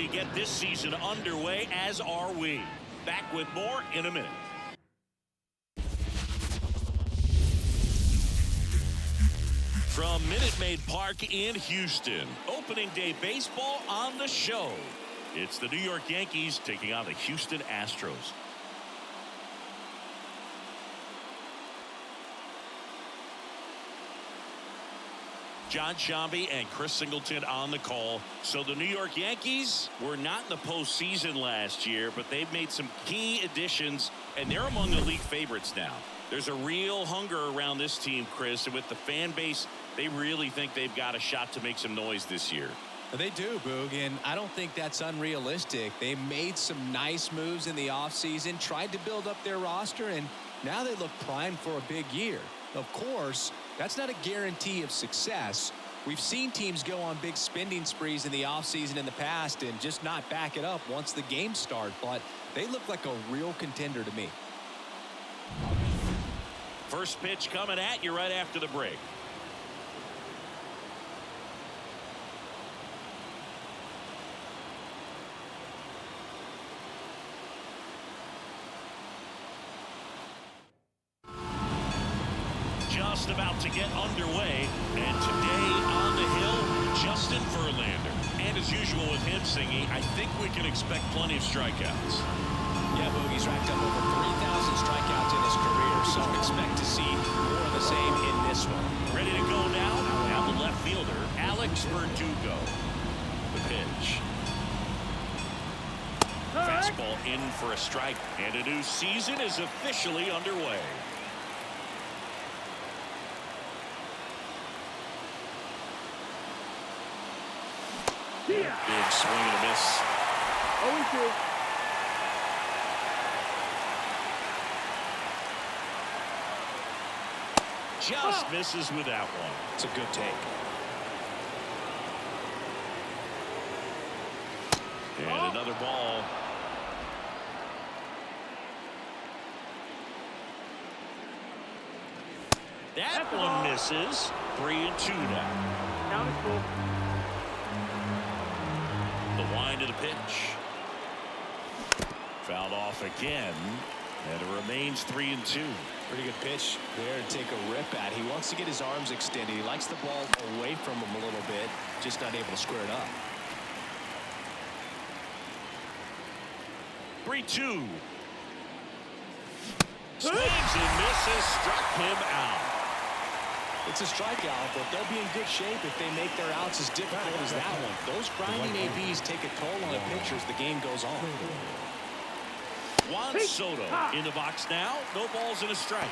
to get this season underway, as are we. Back with more in a minute. From Minute Maid Park in Houston, opening day baseball on the show. It's the New York Yankees taking on the Houston Astros. John Shambi and Chris Singleton on the call. So the New York Yankees were not in the postseason last year, but they've made some key additions, and they're among the league favorites now. There's a real hunger around this team, Chris, and with the fan base, they really think they've got a shot to make some noise this year. They do, Boog, and I don't think that's unrealistic. They made some nice moves in the offseason, tried to build up their roster, and now they look primed for a big year. Of course, that's not a guarantee of success. We've seen teams go on big spending sprees in the offseason in the past and just not back it up once the games start, but they look like a real contender to me. First pitch coming at you right after the break. Just about to get underway, and today on the hill, Justin Verlander. And as usual with him singing, I think we can expect plenty of strikeouts. Yeah, Boogie's racked up over 3,000 strikeouts in his career, so expect to see more of the same in this one. Ready to go now? Now the left fielder, Alex Verdugo. The pitch. Fastball in for a strike, and a new season is officially underway. Big swing and a miss. 0-2. Just misses with that one. It's a good take. And another ball. That one misses. 3-2 now. Count is full. The wind of the pitch. Fouled off again, and it remains 3-2. Pretty good pitch there to take a rip at. He wants to get his arms extended. He likes the ball away from him a little bit, just not able to square it up. 3-2. Swings and misses, struck him out. It's a strikeout, but they'll be in good shape if they make their outs as difficult as that one. Those grinding ABs take a toll on a pitcher as the game goes on. Juan Soto in the box now. No balls and a strike.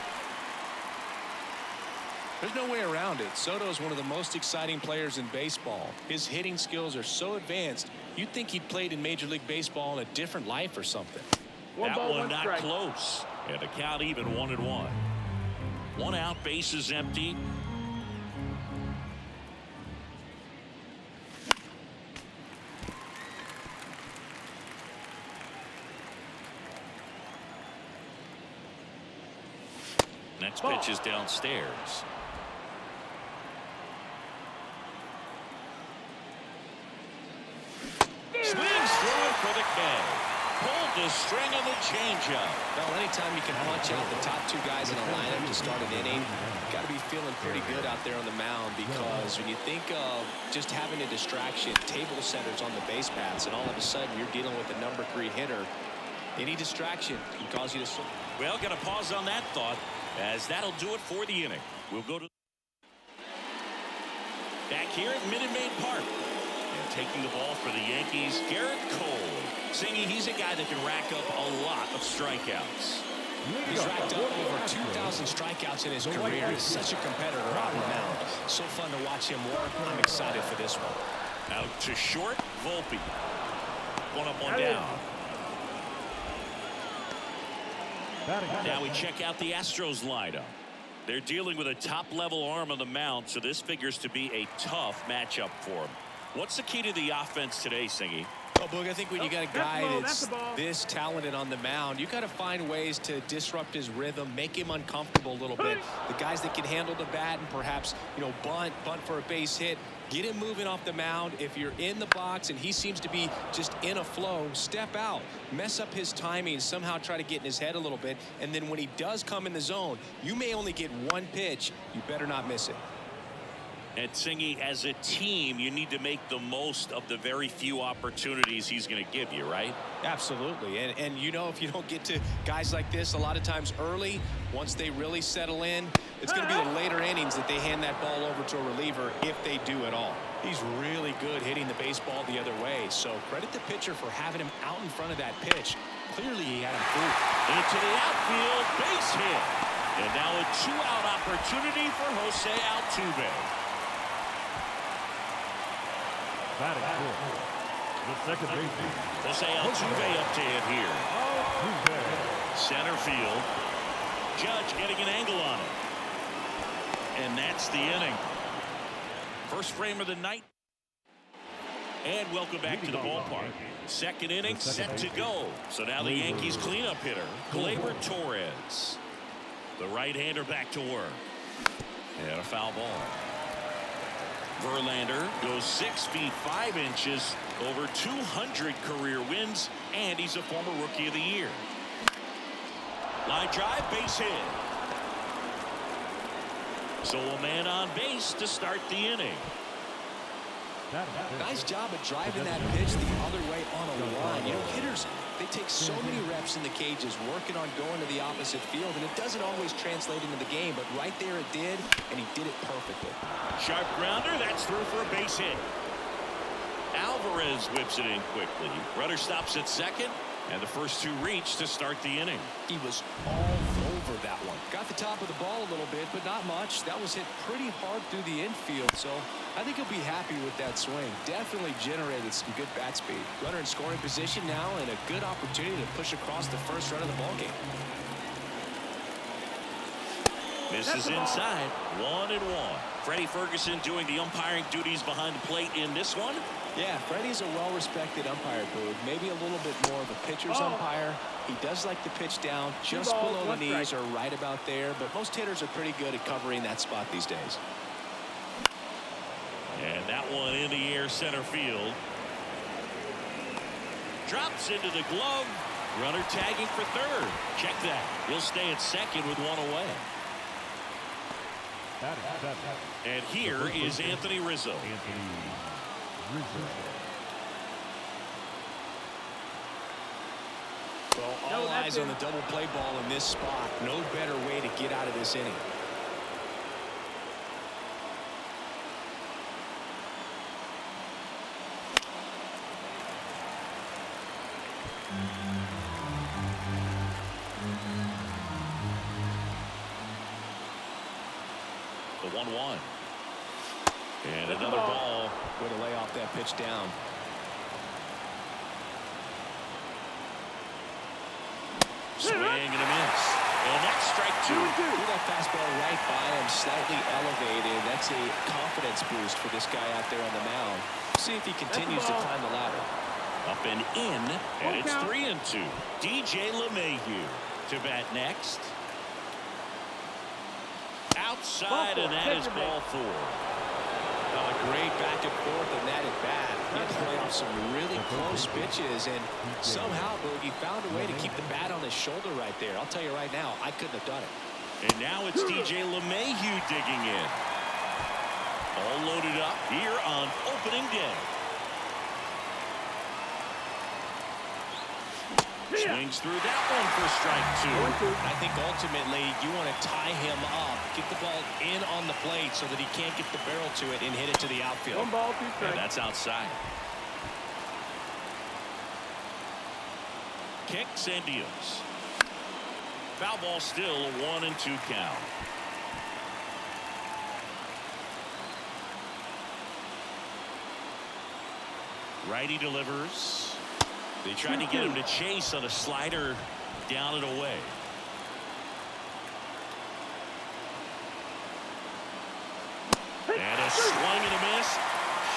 There's no way around it. Soto is one of the most exciting players in baseball. His hitting skills are so advanced, you'd think he played in Major League Baseball in a different life or something. That one not close. And the count even 1-1. One out, bases empty. Next pitch is downstairs. Swings through it for the K. Pulled the string of the changeup. Well, anytime you can punch out the top two guys in a lineup to start an inning, got to be feeling pretty good out there on the mound, because when you think of just having a distraction, table setters on the base paths, and all of a sudden you're dealing with a number 3 hitter, any distraction can cause you to. Well, going to pause on that thought, as that'll do it for the inning. We'll go to back here at Minute Maid Park. And taking the ball for the Yankees, Garrett Cole. Singy, he's a guy that can rack up a lot of strikeouts. He's racked up over 2,000 strikeouts in his career. He's such a competitor out and mound. So fun to watch him work. I'm excited for this one. Out to short, Volpe. One up, one down. Now we check out the Astros lineup. They're dealing with a top-level arm on the mound, so this figures to be a tough matchup for him. What's the key to the offense today, Singy? Well, Boog, I think when you got a guy that's this talented on the mound, you got to find ways to disrupt his rhythm, make him uncomfortable a little bit. The guys that can handle the bat and perhaps, bunt for a base hit, Get him moving off the mound. If you're in the box and he seems to be just in a flow, step out. Mess up his timing. Somehow try to get in his head a little bit. And then when he does come in the zone, you may only get one pitch. You better not miss it. And Singy, as a team, you need to make the most of the very few opportunities he's going to give you, right? Absolutely. And you know, if you don't get to guys like this a lot of times early, once they really settle in, it's going to be the later innings that they hand that ball over to a reliever, if they do at all. He's really good hitting the baseball the other way. So credit the pitcher for having him out in front of that pitch. Clearly he had him fooled. Into the outfield, base hit. And now a two-out opportunity for Jose Altuve. Batting fourth, the second baseman, Jose Altuve up to hit here. Center field. Judge getting an angle on it. And that's the inning. First frame of the night. And welcome back to the ballpark. Second inning set to go. So now the Yankees cleanup hitter, Gleyber Torres. The right-hander back to work. And a foul ball. Verlander goes 6 feet 5 inches, over 200 career wins, and he's a former Rookie of the Year. Line drive, base hit. So a man on base to start the inning. Nice job of driving that pitch the other way on a line. You know, hitters, they take so many reps in the cages working on going to the opposite field, and it doesn't always translate into the game, but right there it did, and he did it perfectly. Sharp grounder, that's through for a base hit. Alvarez whips it in quickly. Runner stops at second, and the first two reach to start the inning. He was all over that one. Got the top of the ball a little bit, but not much. That was hit pretty hard through the infield, so I think he'll be happy with that swing. Definitely generated some good bat speed. Runner in scoring position now, and a good opportunity to push across the first run of the ballgame. Misses inside. 1-1. Freddie Ferguson doing the umpiring duties behind the plate in this one. Yeah, Freddie's a well-respected umpire, Boog. Maybe a little bit more of a pitcher's umpire. He does like the pitch down just below the knees or right about there, but most hitters are pretty good at covering that spot these days. And that one in the air center field. Drops into the glove. Runner tagging for third. Check that. He'll stay at second with one away. And here is Anthony Rizzo. Well, all eyes on the double play ball in this spot. No better way to get out of this inning. The 1-1. And another ball. Way to lay off that pitch down. Swing and a miss. And that's strike two. Threw that fastball right by him, slightly elevated. That's a confidence boost for this guy out there on the mound. See if he continues to climb the ladder. Up and in, and it's 3-2. DJ LeMahieu to bat next. Outside, and that is ball four. A great back and forth and that at bat. He had to play off some really close pitches, and somehow Boogie found a way to keep the bat on his shoulder right there. I'll tell you right now, I couldn't have done it. And now it's DJ LeMahieu digging in. All loaded up here on opening day. Swings through that one for strike two. I think ultimately you want to tie him up, get the ball in on the plate so that he can't get the barrel to it and hit it to the outfield. One ball, 2 strikes. And that's outside. Kicks and deals. Foul ball still, a 1-2 count. Righty delivers. They tried to get him to chase on a slider down and away. And a swing and a miss.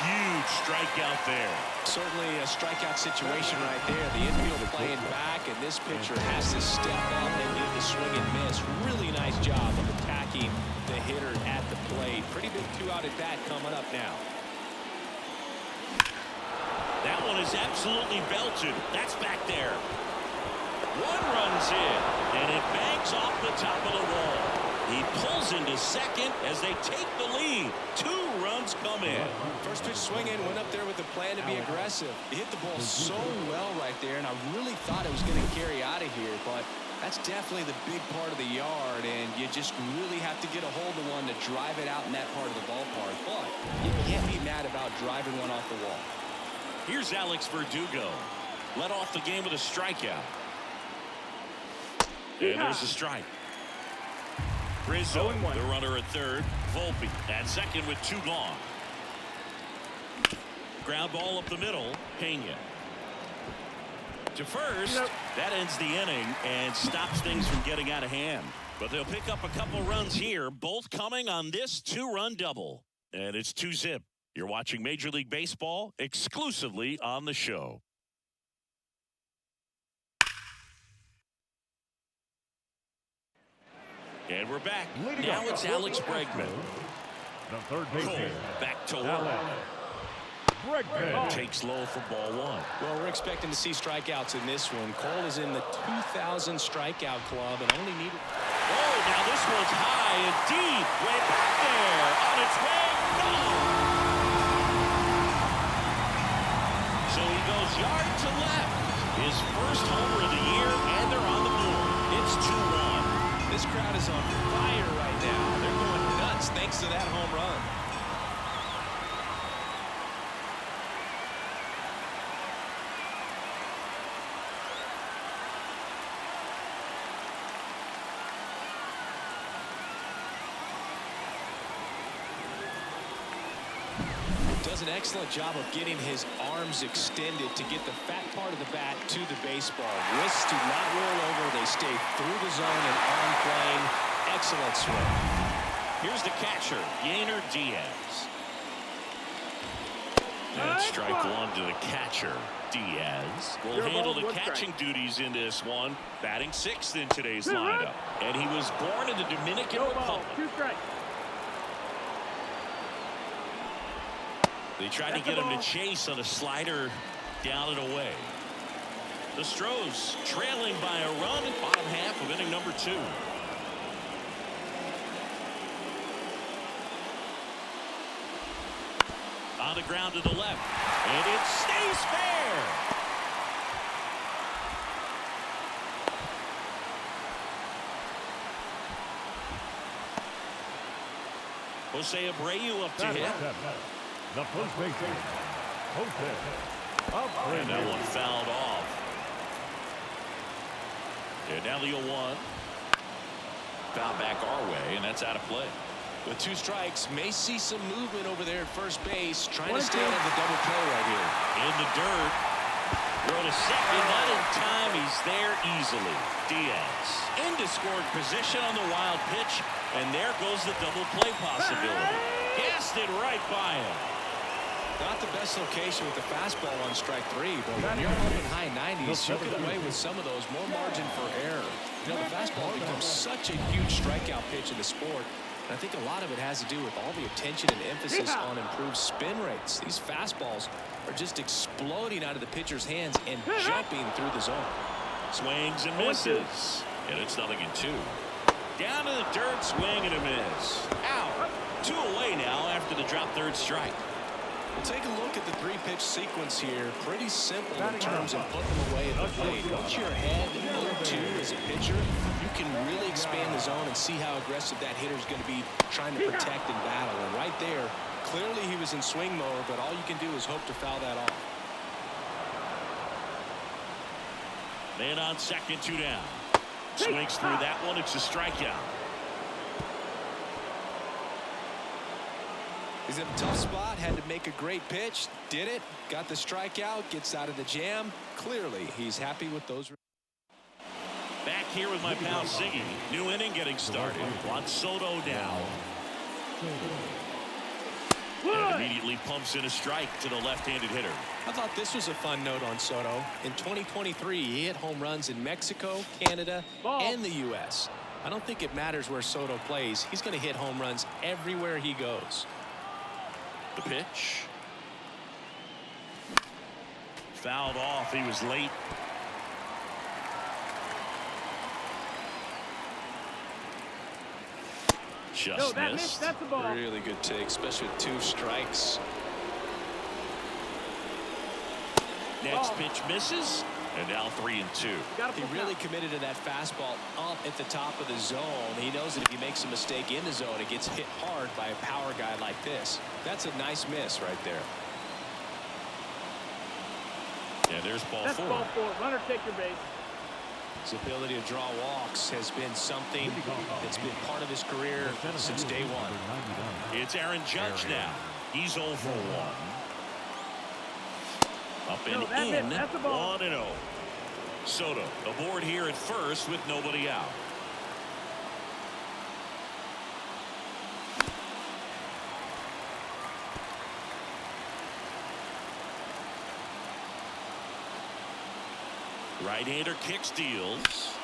Huge strikeout there. Certainly a strikeout situation right there. The infield playing back, and this pitcher has to step up and do the swing and miss. Really nice job of attacking the hitter at the plate. Pretty big 2-out at bat coming up now. That one is absolutely belted. That's back there. One runs in, and it bangs off the top of the wall. He pulls into second as they take the lead. 2 runs come in. First pitch swinging, went up there with the plan to be aggressive. He hit the ball so well right there, and I really thought it was going to carry out of here, but that's definitely the big part of the yard, and you just really have to get a hold of one to drive it out in that part of the ballpark. But you can't be mad about driving one off the wall. Here's Alex Verdugo. Led off the game with a strikeout. And there's a strike. Rizzo, the runner at third. Volpe at second with 2 gone. Ground ball up the middle. Pena to first. That ends the inning and stops things from getting out of hand. But they'll pick up a couple runs here, both coming on this 2-run double. And it's 2-zip. You're watching Major League Baseball exclusively on the show. And we're back. Now it's Alex Bregman. The third baseman. Back to work. Bregman takes low for ball 1. Well, we're expecting to see strikeouts in this one. Cole is in the 2,000 strikeout club and only needed. Oh, now this one's high and deep. Way back there. On its way. Gone. So he goes yard to left. His first homer of the year, and they're on the board. It's 2-1. This crowd is on fire right now. They're going nuts thanks to that home run. Does an excellent job of getting his arms extended to get the fat part of the bat to the baseball. Wrists do not roll over. They stay through the zone and on plane. Excellent swing. Here's the catcher, Yainer Diaz. And strike 1 to the catcher. Diaz will handle the catching duties in this one. Batting 6th in today's lineup. And he was born in the Dominican Republic. They tried to get him to chase on a slider down and away. The Astros trailing by a run in bottom half of inning number 2. On the ground to the left. And it stays fair. Jose Abreu up to hit. The first baseman. Jose And that one fouled off. And now the 0-1. Foul back our way, and that's out of play. With 2 strikes, may see some movement over there at first base, trying to stay out of the double play right here. In the dirt. Throw to second, not in time. He's there easily. Diaz into scoring position on the wild pitch, and there goes the double play possibility. Gassed it right by him. Not the best location with the fastball on strike 3, but when you're up in high 90s, you get away with some of those, more margin for error. You know, the fastball becomes such a huge strikeout pitch in the sport. And I think a lot of it has to do with all the attention and emphasis on improved spin rates. These fastballs are just exploding out of the pitcher's hands and jumping through the zone. Swings and misses. And it's 0-2. Down to the dirt, swing and a miss. Out. 2 away now after the drop third strike. We'll take a look at the 3-pitch sequence here. Pretty simple in terms of putting them away at the plate. Once you're ahead 0-2 as a pitcher, you can really expand the zone and see how aggressive that hitter is going to be trying to protect and battle. And right there, clearly he was in swing mode, but all you can do is hope to foul that off. Man on second, 2 down. Swings through that one. It's a strikeout. He's in a tough spot, had to make a great pitch, did it, got the strikeout, gets out of the jam. Clearly, he's happy with those. Back here with my pal Siggy. New inning getting started. Juan Soto down. And immediately pumps in a strike to the left-handed hitter. I thought this was a fun note on Soto. In 2023, he hit home runs in Mexico, Canada, and the U.S. I don't think it matters where Soto plays. He's going to hit home runs everywhere he goes. The pitch. Fouled off. He was late. Just missed. That's the ball. Really good take, especially with 2 strikes. Next pitch misses, and now 3-2. He really committed to that fastball up at the top of the zone. He knows that if he makes a mistake in the zone, it gets hit hard by a power guy like this. That's a nice miss right there. And there's ball That's 4. ball 4. Runner, take your base. His ability to draw walks has been something that's been part of his career since day one. It's Aaron Judge now. He's 0 for 1. Up and in. That's the ball. 1-0. Soto aboard here at first with nobody out. Right-hander kick steals,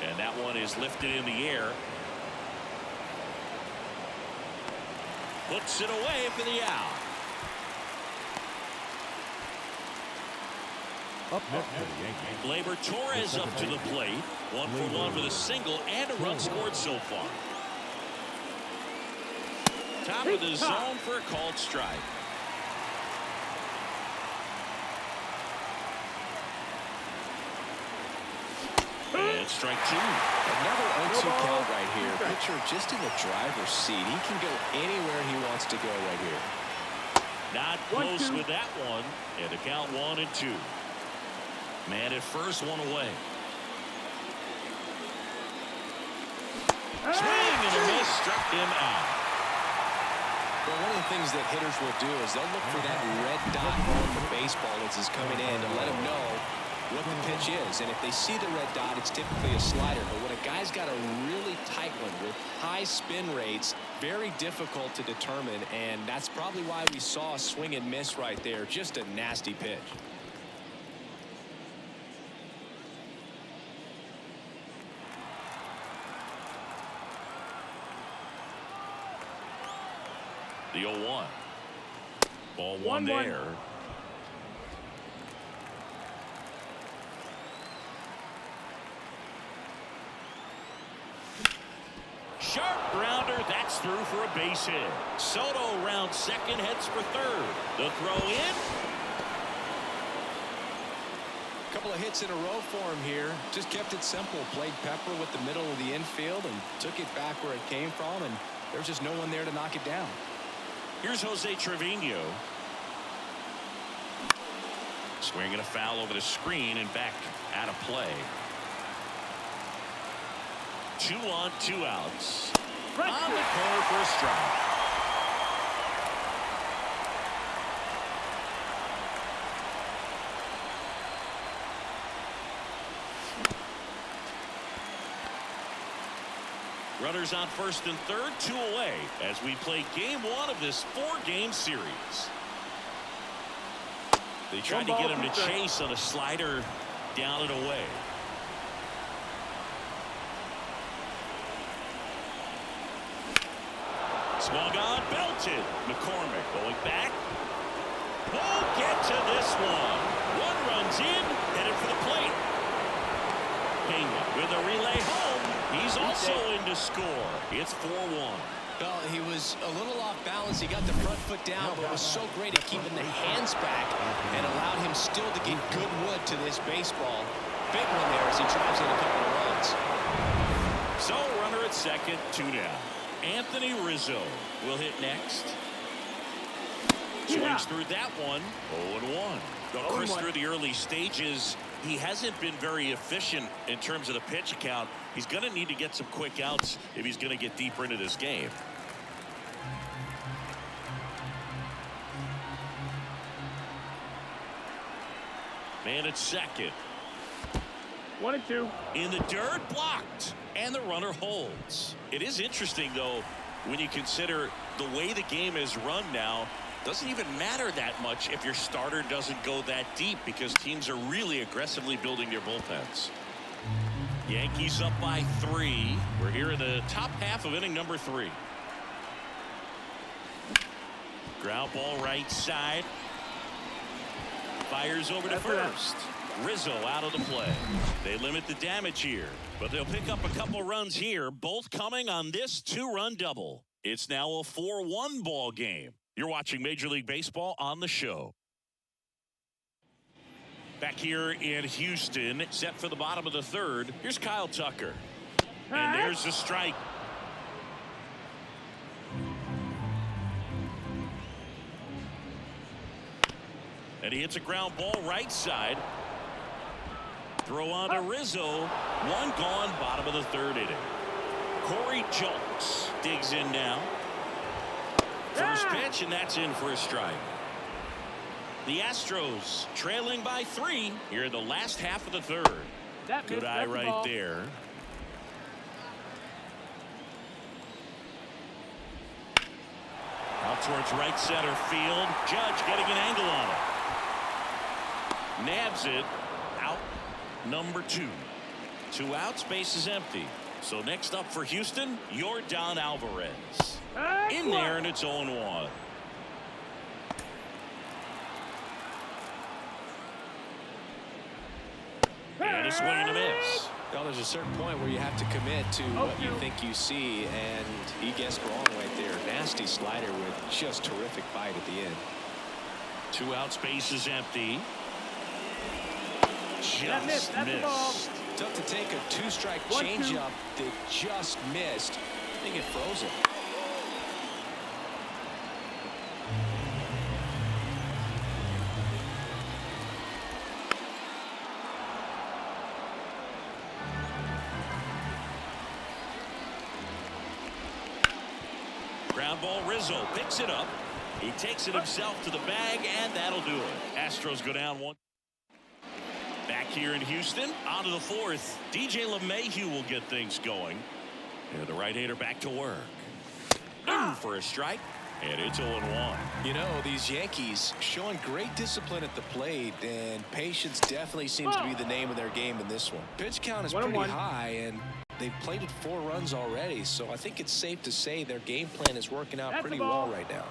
and that one is lifted in the air. Puts it away for the out. Up next for the Yankees. Gleyber Torres up to the plate. 1 for 1 with a single and a run scored so far. Top of the zone for a called strike. And strike 2. Another 0-2 count right here. Pitcher just in the driver's seat. He can go anywhere he wants to go right here. Not close with that one. And the count 1-2. Man at first, 1 away. Swing and a miss, struck him out. Well, one of the things that hitters will do is they'll look for that red dot on the baseball as it's coming in to let them know what the pitch is. And if they see the red dot, it's typically a slider. But when a guy's got a really tight one with high spin rates, very difficult to determine. And that's probably why we saw a swing and miss right there. Just a nasty pitch. The 0-1. Ball 1 there. Sharp grounder. That's through for a base hit. Soto round second, heads for third. The throw in. A couple of hits in a row for him here. Just kept it simple. Played pepper with the middle of the infield and took it back where it came from. And there's just no one there to knock it down. Here's Jose Trevino. Swinging a foul over the screen and back out of play. 2 on, 2 outs. On the corner for a strike. Runners on first and third, 2 away as we play game 1 of this 4-game series. They tried to get him to chase on a slider down and away. Swung on, belted. McCormick going back. Won't get to this one. 1 runs in, headed for the plate. Pena with a relay home. He's also in to score. It's 4-1. Well, he was a little off balance. He got the front foot down, but it was so great at keeping the hands back and allowed him still to get good wood to this baseball. Big one there as he drives in a couple of runs. So, runner at second, 2 down. Anthony Rizzo will hit next. Swings through that one. 0-1. Of course, through the early stages, he hasn't been very efficient in terms of the pitch count. He's going to need to get some quick outs if he's going to get deeper into this game. Man at second. 1-2. In the dirt, blocked, and the runner holds. It is interesting, though, when you consider the way the game is run now. Doesn't even matter that much if your starter doesn't go that deep because teams are really aggressively building their bullpens. Yankees up by 3. We're here in the top half of inning number 3. Ground ball right side. Fires over to first. Rizzo out of the play. They limit the damage here, but they'll pick up a couple runs here, both coming on this 2-run double. It's now a 4-1 ball game. You're watching Major League Baseball on the show. Back here in Houston, set for the bottom of the third. Here's Kyle Tucker. And there's the strike. And he hits a ground ball right side. Throw on to Rizzo. One gone, bottom of the third inning. Corey Julks digs in now. First pitch, and that's in for a strike. The Astros trailing by 3 here in the last half of the third. Good eye right there. Out towards right center field. Judge getting an angle on it. Nabs it. Out number 2. 2 outs, base is empty. So next up for Houston, Yordan Alvarez. In there, and it's 0-1. And a swing and a miss. Well, there's a certain point where you have to commit to what you think you see, and he guessed wrong right there. Nasty slider with just terrific bite at the end. 2 outs, base is empty. Just missed. Tough to take a 2-strike changeup that just missed. I think it froze it. Ground ball, Rizzo picks it up. He takes it himself to the bag, and that'll do it. Astros go down 1. Back here in Houston, on to the 4th. DJ LeMahieu will get things going. And the right-hander back to work. In for a strike, and it's 0-1. You know, these Yankees showing great discipline at the plate, and patience definitely seems to be the name of their game in this one. Pitch count is pretty high, and they've plated 4 runs already, so I think it's safe to say their game plan is working out pretty well right now.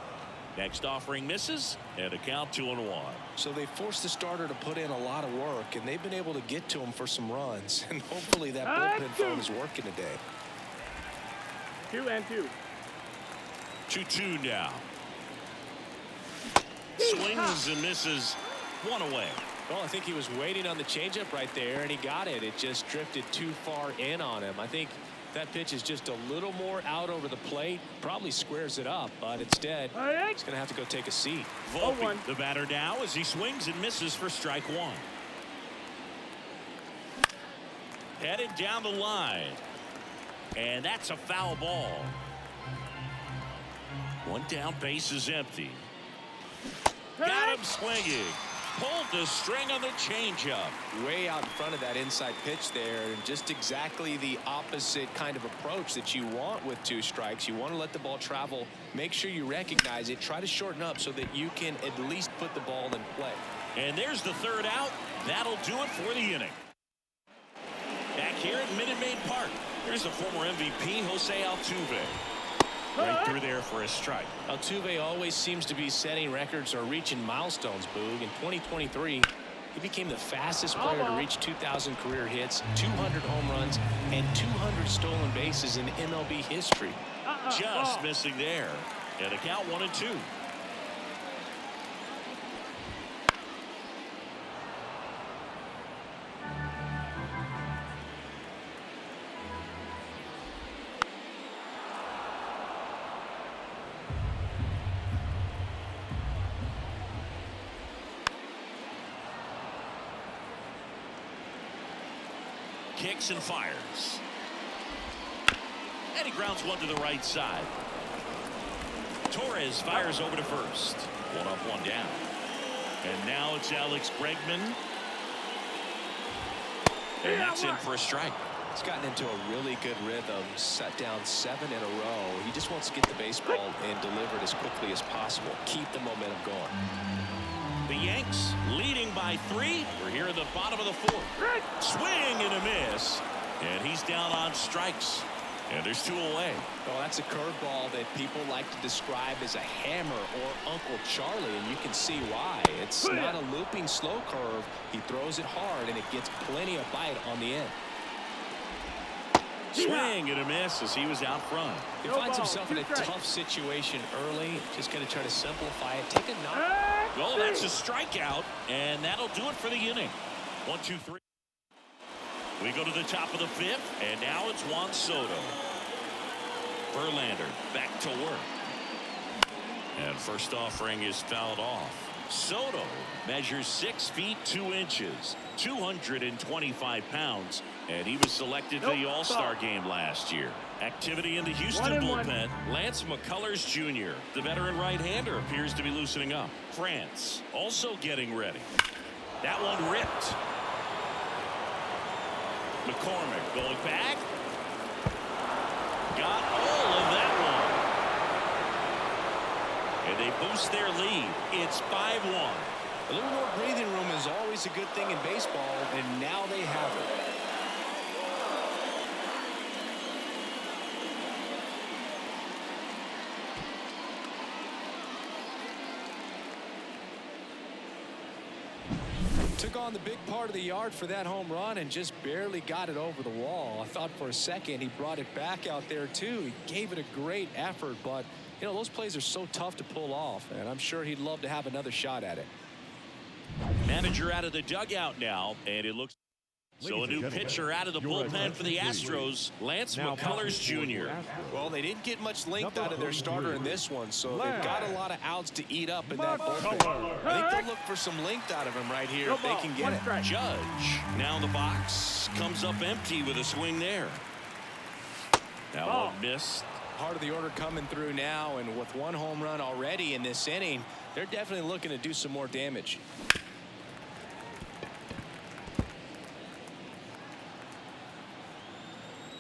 Next offering misses, and a count 2-1. So they forced the starter to put in a lot of work, and they've been able to get to him for some runs, and hopefully that bullpen phone is working today. 2-2. 2-2 now. Swings and misses. 1 away. Well, I think he was waiting on the changeup right there, and he got it. It just drifted too far in on him. I think that pitch is just a little more out over the plate. Probably squares it up, but instead, he's going to have to go take a seat. Volpe, the batter now, as he swings and misses for strike 1. Headed down the line. And that's a foul ball. 1 down, base is empty. Got him swinging. Pulled the string on the changeup. Way out in front of that inside pitch there, and just exactly the opposite kind of approach that you want with 2 strikes. You want to let the ball travel. Make sure you recognize it. Try to shorten up so that you can at least put the ball in play. And there's the 3rd out. That'll do it for the inning. Back here at Minute Maid Park, here's the former MVP, Jose Altuve. Right through there for a strike. Altuve always seems to be setting records or reaching milestones, Boog. In 2023, he became the fastest player to reach 2,000 career hits, 200 home runs, and 200 stolen bases in MLB history. Just missing there. And a count 1-2. Kicks and fires. And he grounds one to the right side. Torres fires over to first. 1 up, 1 down. And now it's Alex Bregman. And that's in for a strike. He's gotten into a really good rhythm, set down 7 in a row. He just wants to get the baseball and deliver it as quickly as possible. Keep the momentum going. The Yanks leading by 3. We're here in the bottom of the 4th. Swing and a miss. And he's down on strikes. And there's 2 away. Well, that's a curveball that people like to describe as a hammer or Uncle Charlie, and you can see why. It's not a looping slow curve. He throws it hard, and it gets plenty of bite on the end. Swing and a miss as he was out front. He finds himself in a tough situation early. Just going to try to simplify it. Take a knock. Oh, that's a strikeout, and that'll do it for the inning. 1, 2, 3. We go to the top of the 5th, and now it's Juan Soto. Verlander back to work. And first offering is fouled off. Soto measures 6 feet 2 inches, 225 pounds, and he was selected for the All-Star game last year. Activity in the Houston bullpen. Lance McCullers Jr., the veteran right-hander, appears to be loosening up. France also getting ready. That one ripped. McCormick going back. Got all of that one. And they boost their lead. It's 5-1. A little more breathing room is always a good thing in baseball, and now they have it. Took on the big part of the yard for that home run and just barely got it over the wall. I thought for a second he brought it back out there too. He gave it a great effort, but you know, those plays are so tough to pull off, and I'm sure he'd love to have another shot at it. Manager out of the dugout now, and it looks so a new pitcher out of the bullpen for the Astros, Lance McCullers Jr. Well, they didn't get much length out of their starter in this one, so they've got a lot of outs to eat up in that bullpen. I think they'll look for some length out of him right here if they can get it. Judge now in the box, comes up empty with a swing there. That one missed. Part of the order coming through now, and with 1 home run already in this inning, they're definitely looking to do some more damage.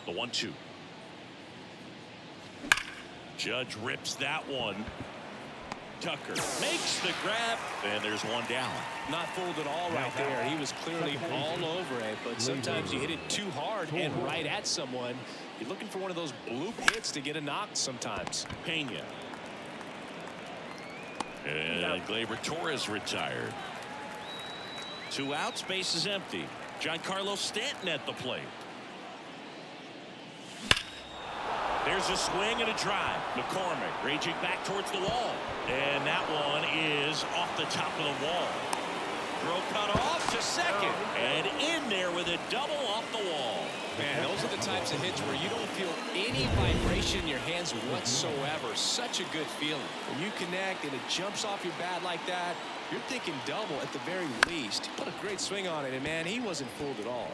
The 1-2. Judge rips that one. Tucker makes the grab, and there's one down. Not fooled at all right there. He was clearly all over it, but sometimes you hit it too hard and right at someone. You're looking for one of those bloop hits to get a knock sometimes. Pena. And Gleyber Torres retired. 2 outs, base is empty. Giancarlo Stanton at the plate. There's a swing and a drive. McCormick raging back towards the wall. And that one is off the top of the wall. Throw cut off to second. And in there with a double off the wall. Man, those are the types of hits where you don't feel any vibration in your hands whatsoever. Such a good feeling. When you connect and it jumps off your bat like that, you're thinking double at the very least. He put a great swing on it, and man, he wasn't fooled at all.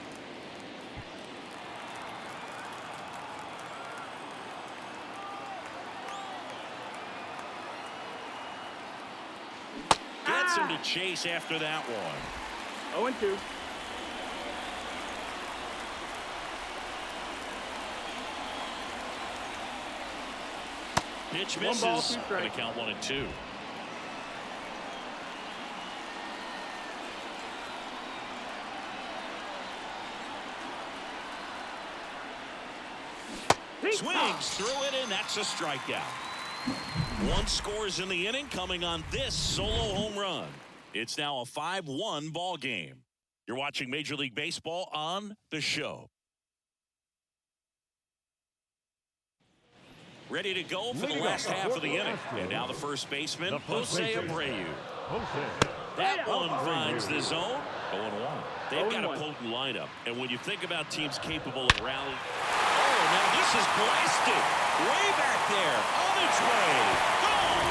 Gets him to chase after that one. 0-2. Pitch 1 ball, 2 misses. strikes. Going to count 1-2. Swings through it, and that's a strikeout. 1 scores in the inning, coming on this solo home run. It's now a 5-1 ball game. You're watching Major League Baseball on The Show. Ready to go for the last half of the inning. And now the first baseman, Jose Abreu. That one finds the zone. 0-1. They've got a potent lineup. And when you think about teams capable of rallying. Oh, now this is blasted. Way back there. On its way. Gone.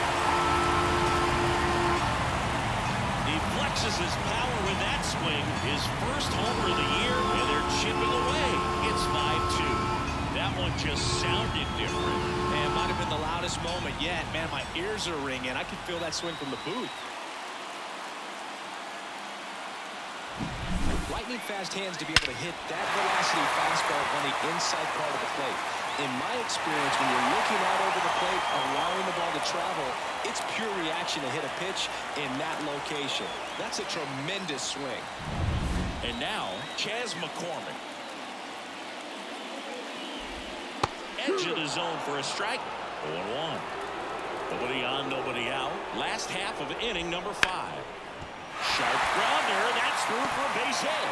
He flexes his power with that swing. His first homer of the year. And they're chipping away. It's 5-2. That one just sounded different. Man, might have been the loudest moment yet. Man, my ears are ringing. I could feel that swing from the booth. Lightning fast hands to be able to hit that velocity fastball on the inside part of the plate. In my experience, when you're looking out over the plate, allowing the ball to travel, it's pure reaction to hit a pitch in that location. That's a tremendous swing. And now, Chas McCormick. edge of the zone for a strike. 0-1. Nobody on, nobody out. Last half of inning number 5. Sharp grounder. That's through for a base hit.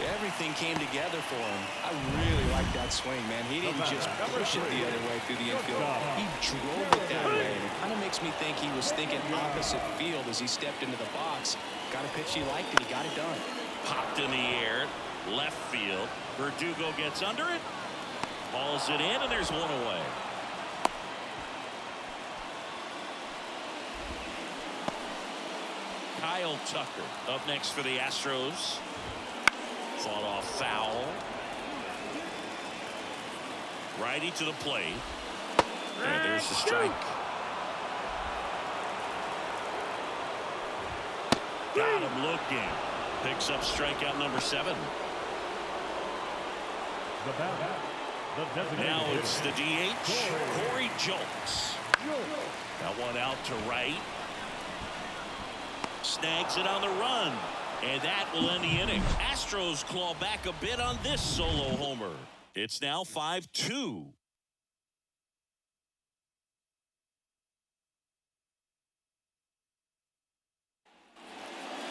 Everything came together for him. I really like that swing, man. He didn't just push it the other way through the infield. He drove it that way. And it kind of makes me think he was thinking opposite field as he stepped into the box. Got a pitch he liked, and he got it done. Popped in the air. Left field. Verdugo gets under it. Hauls it in, and there's one away. Kyle Tucker up next for the Astros. Fought off foul. Righty to the plate. And there's the strike. Got him looking. Picks up strikeout number 7. The batter, the designated Now hitter, it's the DH, Corey Julks. That one out to right. Snags it on the run. And that will end the inning. Astros claw back a bit on this solo homer. It's now 5-2.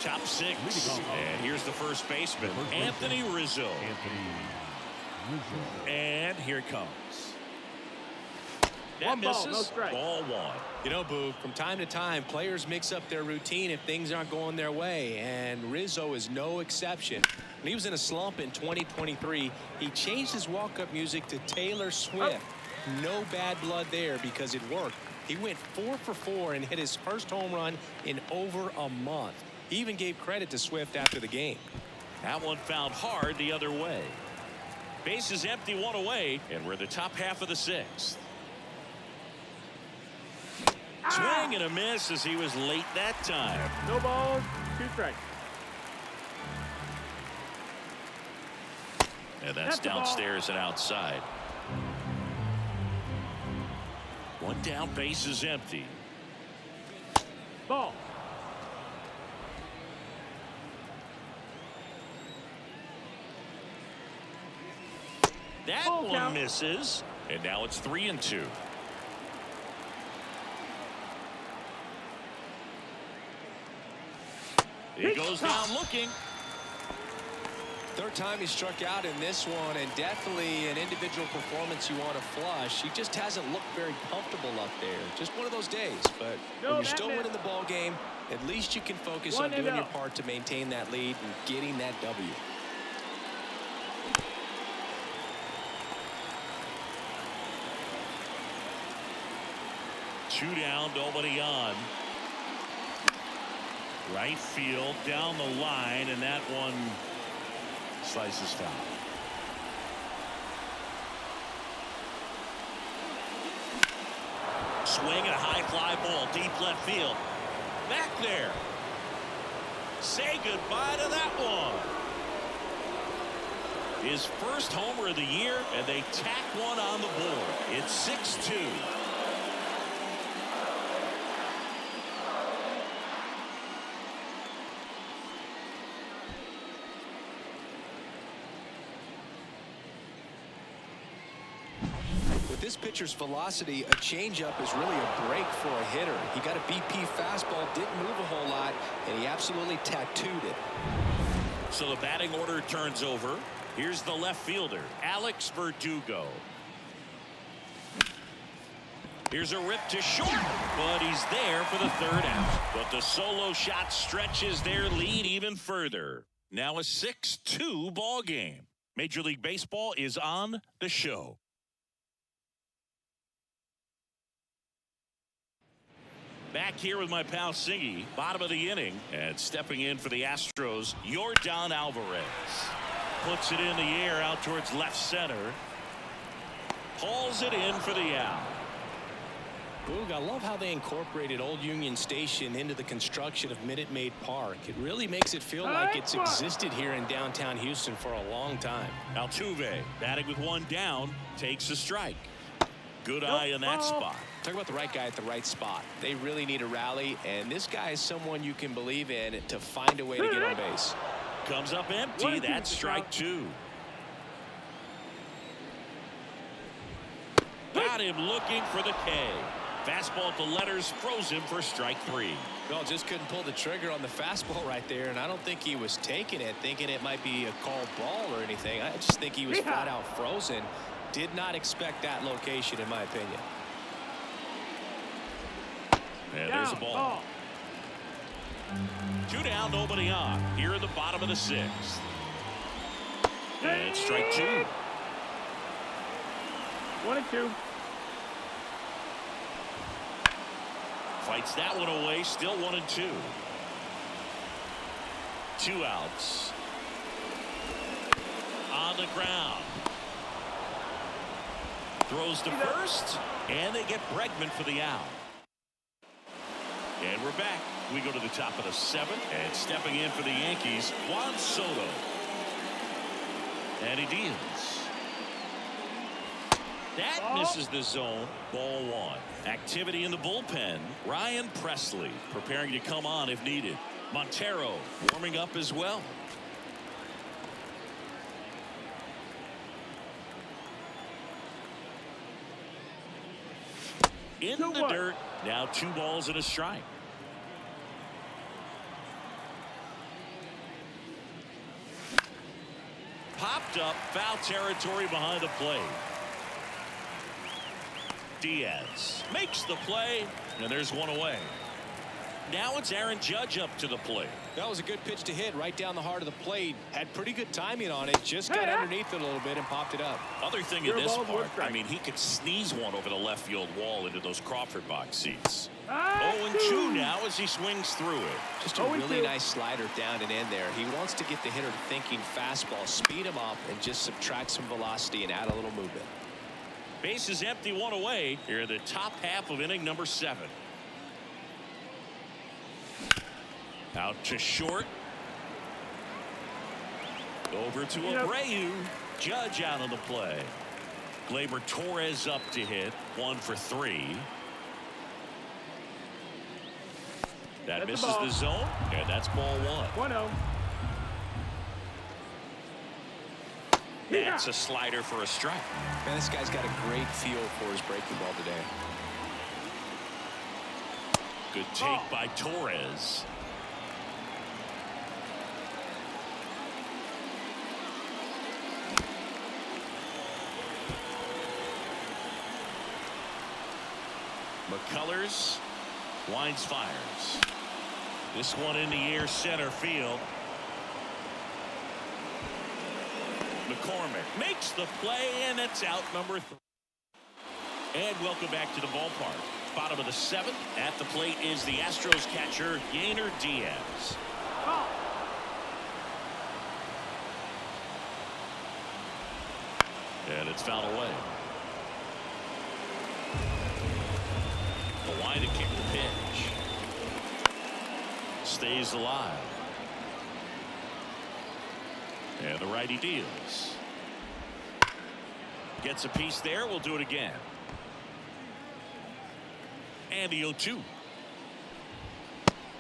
Top 6. And here's the first baseman, Anthony Rizzo. And here it comes. That One ball, misses. no strike. Ball 1. You know, Boo, from time to time, players mix up their routine if things aren't going their way, and Rizzo is no exception. When he was in a slump in 2023, he changed his walk-up music to Taylor Swift. No bad blood there because it worked. He went 4 for 4 and hit his first home run in over a month. He even gave credit to Swift after the game. That one fouled hard the other way. Base is empty, 1 away, and we're the top half of the 6th. Swing and a miss as he was late that time. No balls, 2 strikes. And that's downstairs and outside. 1 down, base is empty. Ball. That Full one count. misses, and now it's 3-2. He goes down looking. Third time he struck out in this one, and definitely an individual performance you want to flush. He just hasn't looked very comfortable up there. Just one of those days. But when you're still winning the ball game, at least you can focus on doing your part to maintain that lead and getting that W. Two down, nobody on. Right field, down the line, and that one slices foul. Swing and a high fly ball, deep left field. Back there. Say goodbye to that one. His first homer of the year, and they tack one on the board. It's 6-2. With this pitcher's velocity, a changeup is really a break for a hitter. He got a BP fastball, didn't move a whole lot, and he absolutely tattooed it. So the batting order turns over. Here's the left fielder, Alex Verdugo. Here's a rip to short, but he's there for the 3rd out. But the solo shot stretches their lead even further. Now a 6-2 ball game. Major League Baseball is on the show. Back here with my pal Siggy, bottom of the inning, and stepping in for the Astros, Yordan Alvarez. Puts it in the air out towards left center. Hauls it in for the out. Boog, I love how they incorporated Old Union Station into the construction of Minute Maid Park. It really makes it feel like it's existed here in downtown Houston for a long time. Altuve, batting with 1 down, takes a strike. Good eye in that spot. Talk about the right guy at the right spot. They really need a rally, and this guy is someone you can believe in to find a way to get on base. comes up empty. That's strike two. Got him looking for the K. Fastball to letters, froze him for strike three. Well, just couldn't pull the trigger on the fastball right there, and I don't think he was taking it, thinking it might be a called ball or anything. I just think he was flat out frozen. Did not expect that location, in my opinion. And there's a ball. 2 down, nobody on. Here in the bottom of the sixth. And strike two. 1-2. Fights that one away. Still 1-2. 2 outs. On the ground. Throws to first. And they get Bregman for the out. And we're back. We go to the top of the 7th. And stepping in for the Yankees, Juan Soto. And he deals. That misses the zone. Ball 1. Activity in the bullpen. Ryan Presley preparing to come on if needed. Montero warming up as well. In the dirt. Now 2 balls and a strike. Popped up. Foul territory behind the plate. Diaz makes the play, and there's one away. Now it's Aaron Judge up to the plate. That was a good pitch to hit right down the heart of the plate. Had pretty good timing on it. Just got underneath it a little bit and popped it up. Other thing in this part, I mean, he could sneeze one over the left field wall into those Crawford box seats. 0-2 now as he swings through it. Just a really nice slider down and in there. He wants to get the hitter thinking fastball, speed him up, and just subtract some velocity and add a little movement. Base is empty, 1 away here in the top half of inning number 7. Out to short. Over to Abreu. Judge out on the play. Gleyber Torres up to hit. 1 for 3. That misses the zone, and that's ball 1. 1-0. That's a slider for a strike. Man, this guy's got a great feel for his breaking ball today. Good take by Torres. McCullers winds, fires. This one in the air, center field. McCormick makes the play, and it's out number 3. And welcome back to the ballpark. Bottom of the 7th. At the plate is the Astros catcher, Yainer Diaz. And it's fouled away. The line to kick the pitch. Stays alive. And the righty deals. Gets a piece there. We'll do it again. And the 0-2.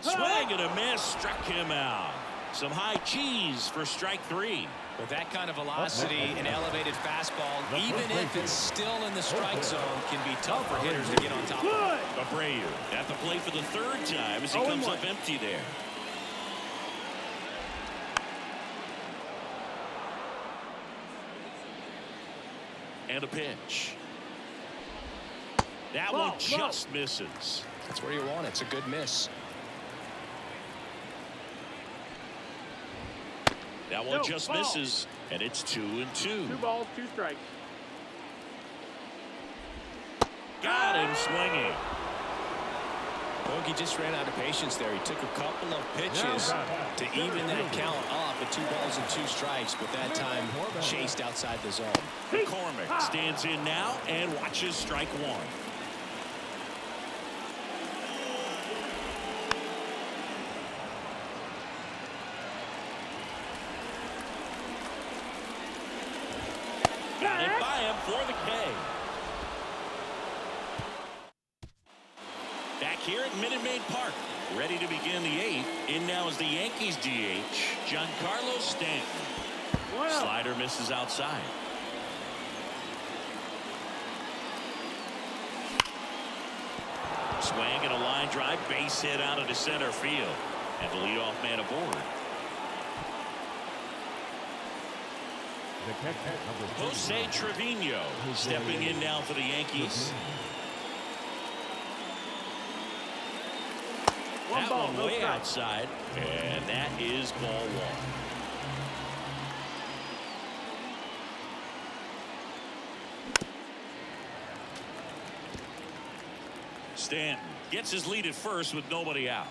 Swing and a miss. Struck him out. Some high cheese for strike 3. With that kind of velocity and elevated fastball, even if it's still in the strike zone, can be tough for hitters to get on top of. Abreu at the plate for the 3rd time as he comes up empty there. And a pitch. That one just misses. That's where you want it. It's a good miss. That one just misses, and it's 2-2. 2 balls, 2 strikes. Got him swinging. Bogey just ran out of patience there. He took a couple of pitches to even that count up at 2 balls and 2 strikes, but that time chased outside the zone. McCormick stands in now and watches strike 1. Got it by him for the K. Back here at Minute Maid Park. Ready to begin the 8th. In now is the Yankees DH, Giancarlo Stanton. Slider misses outside. Swing and a line drive, base hit out into center field. And the leadoff man aboard. Jose Trevino stepping in now for the Yankees. That one way outside, and that is ball 1. Stanton gets his lead at first with nobody out.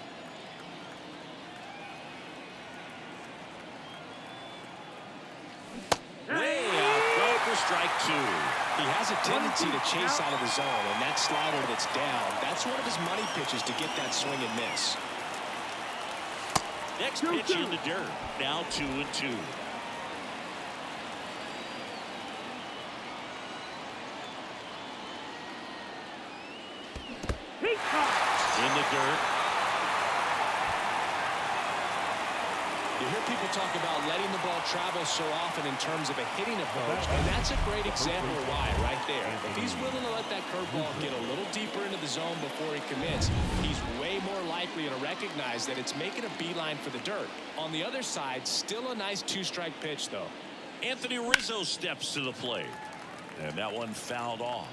Way out front for strike 2. He has a tendency to chase out of the zone, and that slider that's down, that's one of his money pitches to get that swing and miss. Next pitch in the dirt. Now 2-2. In the dirt. You hear people talk about letting the ball travel so often in terms of a hitting approach, and that's a great example of why right there. If he's willing to let that curveball get a little deeper into the zone before he commits, he's way more likely to recognize that it's making a beeline for the dirt. On the other side, still a nice 2-strike pitch, though. Anthony Rizzo steps to the plate. And that one fouled off.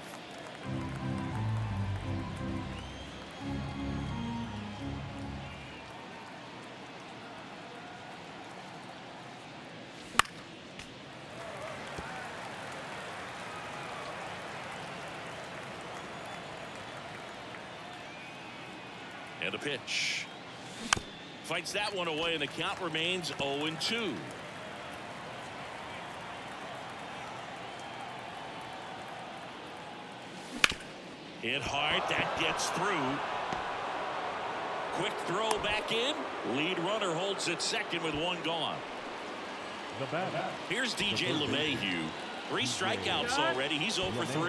And a pitch. Fights that one away, and the count remains 0-2. Hit hard. That gets through. Quick throw back in. Lead runner holds at second with 1 gone. Here's DJ LeMahieu. 3 strikeouts already. He's 0 for 3.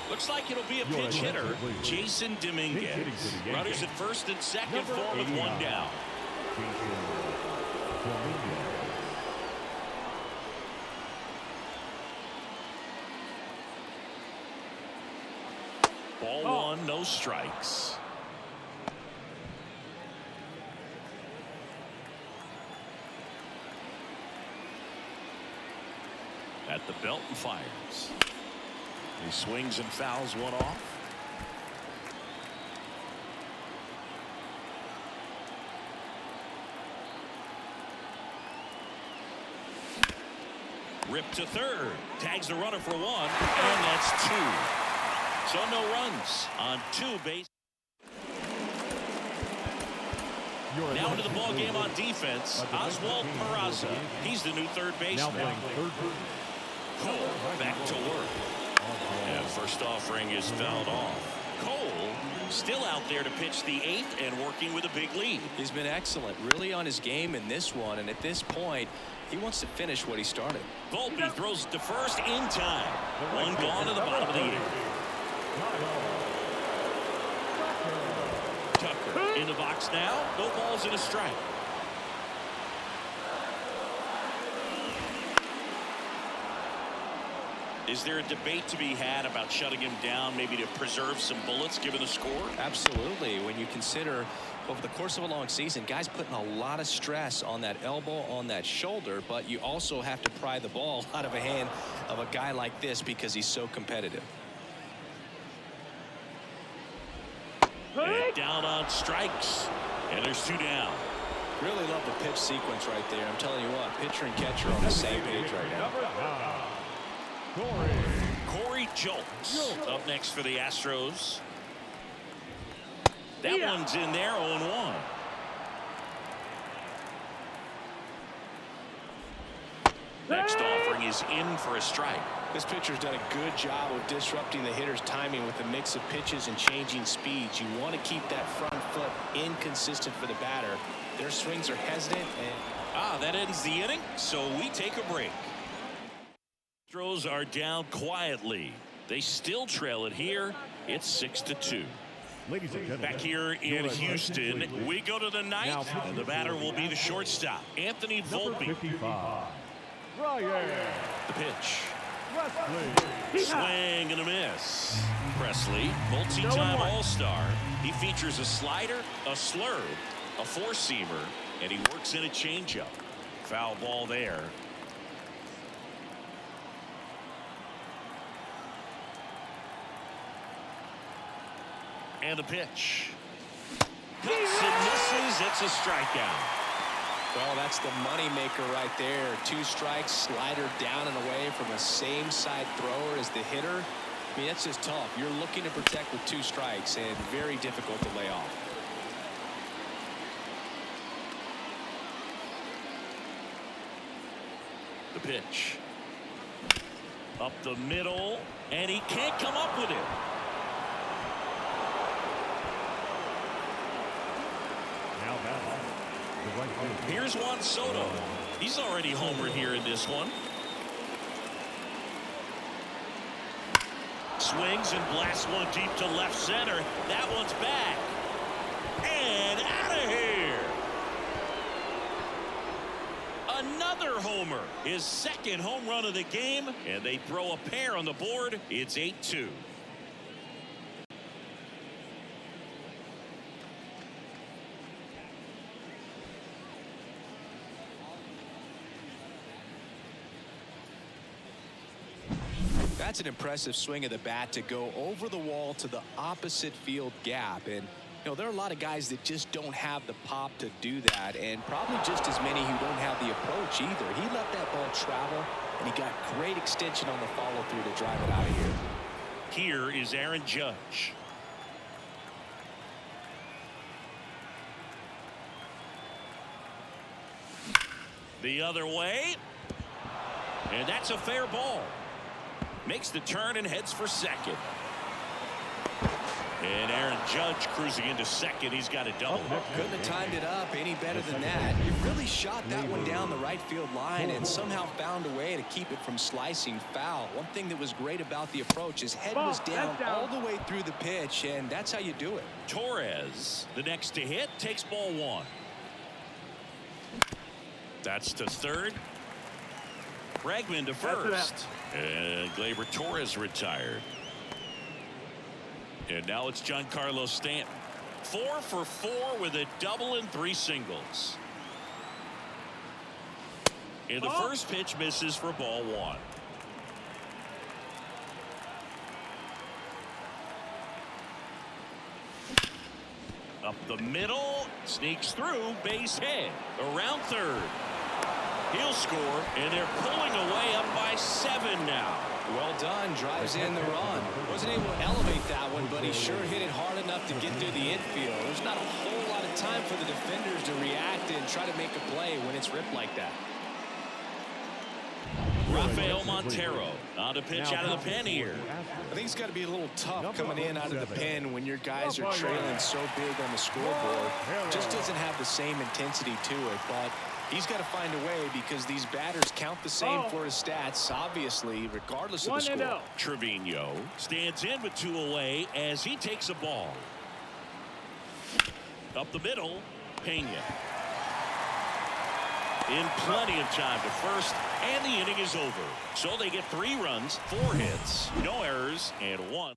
Looks like it'll be a pinch hitter, Jason Dominguez. Runners at first and second for him with 1 down. Ball 1, no strikes. At the belt and fires. He swings and fouls one off. Ripped to third. Tags the runner for 1. And that's 2. So no runs on 2 bases. Now into the ball game on defense. Oswald Peraza. He's the new third baseman. Cole back to work. And first offering is fouled off. Cole still out there to pitch the 8th and working with a big lead. He's been excellent, really on his game in this one, and at this point, he wants to finish what he started. Volpe throws to first in time. 1 gone to the bottom of the 8th. Tucker in the box now. No balls and a strike. Is there a debate to be had about shutting him down, maybe to preserve some bullets given the score? Absolutely. When you consider over the course of a long season, guys putting a lot of stress on that elbow, on that shoulder, but you also have to pry the ball out of a hand of a guy like this because he's so competitive. And down on strikes, and there's 2 down. Really love the pitch sequence right there. I'm telling you what, pitcher and catcher are on the same page right now. Corey Julks up next for the Astros. That one's in there, 0-1. Next offering is in for a strike. This pitcher's done a good job of disrupting the hitter's timing with a mix of pitches and changing speeds. You want to keep that front foot inconsistent for the batter. Their swings are hesitant. That ends the inning, so we take a break. Astros are down quietly. They still trail it here. It's 6-2. Ladies and gentlemen, Back here in Houston, we go to the ninth. And the batter will be the shortstop, Anthony Volpe. 55. Ryan The pitch. Presley. Swing and a miss. Presley, multi-time All-Star. He features a slider, a slurve, a four-seamer, and he works in a changeup. Foul ball there. And the pitch. Cuts and misses. It's a strikeout. Well, that's the moneymaker right there. 2 strikes, slider down and away from a same side thrower as the hitter. I mean, that's just tough. You're looking to protect with 2 strikes and very difficult to lay off. The pitch. Up the middle, and he can't come up with it. Now batting, the right fielder. Here's Juan Soto. He's already homered here in this one. Swings and blasts one deep to left center. That one's back. And out of here. Another homer. His second home run of the game. And they throw a pair on the board. It's 8-2. That's an impressive swing of the bat to go over the wall to the opposite field gap. And, you know, there are a lot of guys that just don't have the pop to do that, and probably just as many who don't have the approach either. He let that ball travel, and he got great extension on the follow-through to drive it out of here. Here is Aaron Judge. The other way. And that's a fair ball. Makes the turn and heads for second. And Aaron Judge cruising into second. He's got a double. Couldn't have timed it up any better than that. He really shot that one down the right field line and somehow found a way to keep it from slicing foul. One thing that was great about the approach, his head was down all the way through the pitch, and that's how you do it. Torres, the next to hit, takes ball 1. That's to third. Bregman to first. And Gleyber Torres retired. And now it's Giancarlo Stanton. 4 for 4 with a double and 3 singles. And the first pitch misses for ball 1. Up the middle, sneaks through, base hit, around third. He'll score, and they're pulling away up by 7 now. Well done, drives in the run. Wasn't able to elevate that one, but he sure hit it hard enough to get through the infield. There's not a whole lot of time for the defenders to react and try to make a play when it's ripped like that. Rafael Montero on to pitch out of the pen here. I think it's got to be a little tough coming in out of the pen when your guys are trailing so big on the scoreboard. Just doesn't have the same intensity to it, but he's got to find a way because these batters count the same for his stats, obviously, regardless of the score. Trevino stands in with 2 away as he takes a ball. Up the middle, Pena. In plenty of time to first, and the inning is over. So they get 3 runs, 4 hits, no errors, and 1.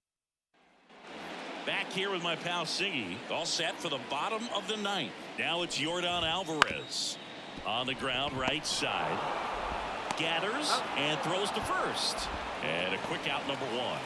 Back here with my pal Siggy, all set for the bottom of the 9th. Now it's Yordan Alvarez. On the ground, right side. Gathers and throws to first. And a quick out, number 1.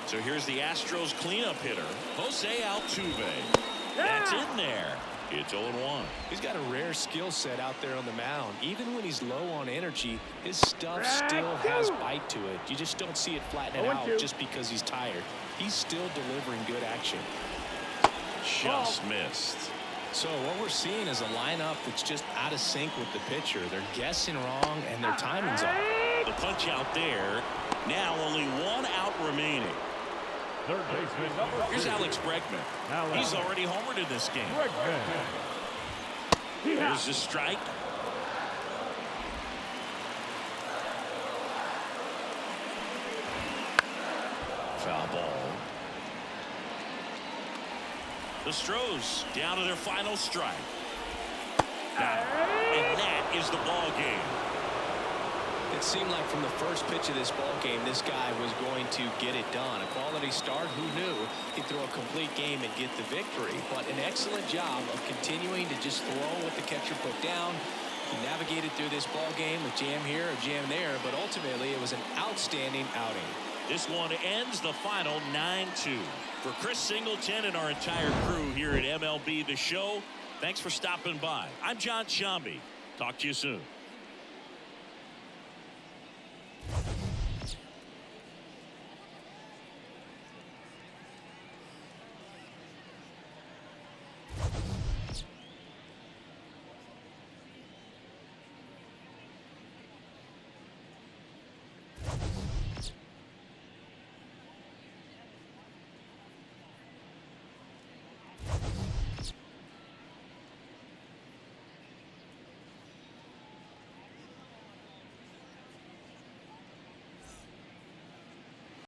So here's the Astros cleanup hitter, Jose Altuve. That's in there. It's 0-1. He's got a rare skill set out there on the mound. Even when he's low on energy, his stuff still has bite to it. You just don't see it flatten it out just because he's tired. He's still delivering good action. Just missed. So what we're seeing is a lineup that's just out of sync with the pitcher. They're guessing wrong and their timing's off. The punch out there. Now only 1 out remaining. Third baseman number 2. Here's Alex Bregman. He's already homered in this game. Here's the strike. Foul ball. The Astros down to their final strike. And that is the ball game. It seemed like from the first pitch of this ball game, this guy was going to get it done. A quality start. Who knew he'd throw a complete game and get the victory? But an excellent job of continuing to just throw what the catcher put down. He navigated through this ball game with jam here or jam there, but ultimately it was an outstanding outing. This one ends the final 9-2. For Chris Singleton and our entire crew here at MLB The Show, thanks for stopping by. I'm John Shambi. Talk to you soon.